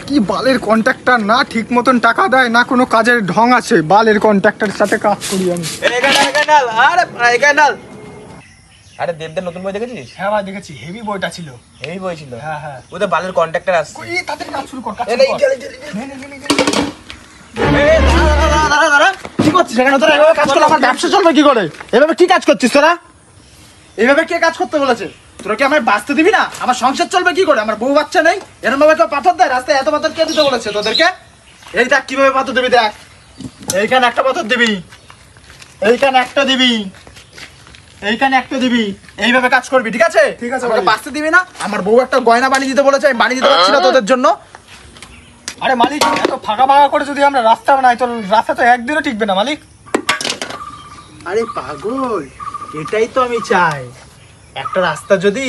কি বালের কন্ট্রাক্টর, না ঠিক মতন টাকা দেয়, না কোনো কাজের ঢং আছে। বালের কন্ট্রাক্টরের সাথে কাজ করি আমি। আরে দেবদের নতুন বই দেখেছিস? হ্যাঁ ভাই দেখেছি, হেভি বইটা ছিল। এই বই ছিল? হ্যাঁ হ্যাঁ। ওদের বালের কন্ট্রাক্টর আসছে। এই তাদের কাজ শুরু কর, কাজ এই শুরু কর। কি করছিস এখানে তোরা? এভাবে কাজ করলে আমার ব্যবসা চলবে কি করে? এভাবে কি কাজ করছিস তোরা? এভাবে কে কাজ করতে বলেছে? তোরা কি আমায় বাঁচতে দিবি না? আমার সংসার চলবে কি করে? আমার বউ বাচ্চা নেই, এরকম ভাবে কেউ পাথর দেয় রাস্তায়? এত পাথর কে দিতে বলেছে তোদেরকে? এই দেখ কিভাবে পাথর দিবি, দেখ এইখানে একটা পাথর দিবি, এইখানে একটা দিবি, এইখানে একটা দিবি, এইভাবে কাজ করবি, ঠিক আছে? ঠিক আছে আমাকে ভাই। বাঁচতে দিবি না। আমার বউ একটা গয়না বানিয়ে দিতে বলেছে, আমি বানিয়ে দিতে পারছি না তোদের জন্য। আরে মালিক, এত ফাঁকা ফাঁকা করে যদি আমরা রাস্তা বানাই তো রাস্তা তো একদিনও টিকবে না মালিক। আরে পাগল, এটাই তো আমি চাই। একটা রাস্তা যদি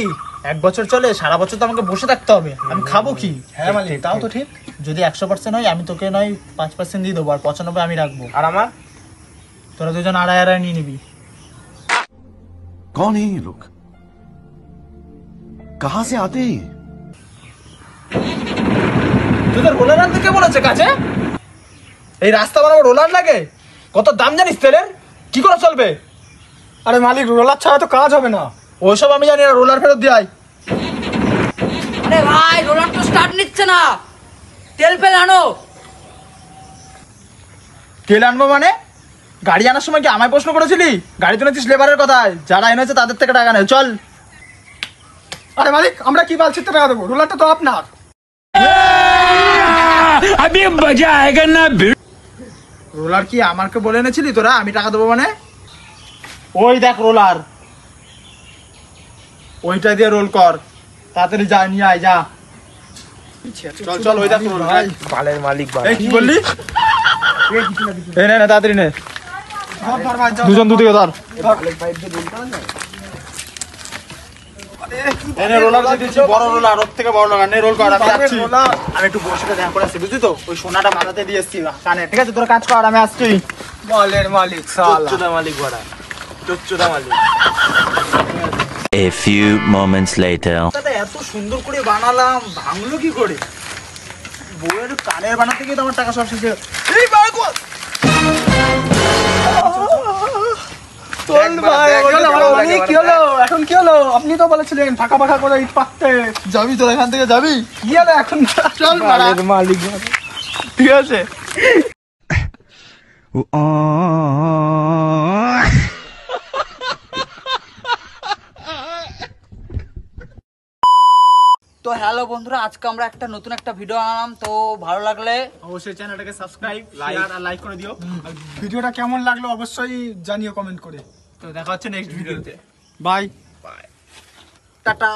1 বছর চলে, সারা বছর তো আমাকে বসে থাকতে হবে, আমি খাবো কি? হ্যাঁ মালিক, তাও তো ঠিক। যদি 100% হয় আমি তোকে নয় 5% দিয়ে দেবো, আর 95 আমি রাখবো। আর আমার? তোরা দুজন আড়াই আড়াই নিয়ে নিবি। कौन है ये लोग? कहां से आते हैं? তোদের রোলার আনতে কে বলেছে কাছে? এই রাস্তা বানাবো রোলার লাগে? কত দাম জানিস তেলের? কি করে চলবে? আরে মালিক, রোলার ছাড়া তো কাজ হবে না। ওইসব আমি জানি না, রোলার ফেরত দিয়ে আয়। আরে ভাই, রোলার তো স্টার্ট নিচ্ছে না, তেল ফেল আনো। তেল আনবো মানে? গাড়ি আনার সময় কি আমায় প্রশ্ন করেছিলি? গাড়ি তো নিচ্ছিস লেবারের কথায়, যারা এনেছে তাদের থেকে টাকা নেয়। চল। আরে মালিক, আমরা কি বাল ছিটতে টাকা দেবো? রোলারটা তো আপনার। রোলার কি আমাকে বলে এনেছিলি তোরা আমি টাকা দেবো মানে? ওই দেখ রোলার, ওইটা দিয়ে রোল কর, তাড়াতাড়ি যা, নিয়ে আয়, যা। চল চল, ওই দেখ রোলার। বালের মালিক বাল। এই কি বললি? এই নে নে, তাড়াতাড়ি নে, ধর ধর ভাই, ধর। দুজন দুদিকে ধর। এই নে রোলার দিয়ে দিচ্ছি, বড় রোলার, ওর থেকে বড় রোলার, নে রোল কর, আমি যাচ্ছি। আমি একটু বসে দেখা করে আসছি, বুঝলি তো? ওই সোনাটা মাথাতে দিয়ে এসছি কানে, ঠিক আছে? তোরা কাজ কর, আমি আসছি। বালের মালিক শালা। চোদ্দা মালিক বড়া, চোদ্দা মালিক। A few moments later. দাদা এত সুন্দর করে বানালাম, ভাঙলো কি করে? বউয়ের কানের বানাতে গিয়ে তো আমার টাকা সব শেষ হয়ে গেল। এই বাগো! চল ভাই, কি হলো মালিক, কি হলো? এখন কি হলো? আপনি তো বলেছিলেন ফাঁকা ফাঁকা করে ইট পাততে। যাবি তোরা এখান থেকে, যাবি? কি হলো এখন? চল মারা। বালের মালিক। ঠিক আছে। তো হ্যালো বন্ধুরা, আজকে আমরা একটা নতুন একটা ভিডিও আনলাম। তো ভালো লাগলে অবশ্যই চ্যানেলটাকে সাবস্ক্রাইব, শেয়ার আর লাইক করে দিও। আর ভিডিওটা কেমন লাগলো অবশ্যই জানিও কমেন্ট করে। তো দেখা হচ্ছে নেক্সট ভিডিওতে। বাই। টাটা।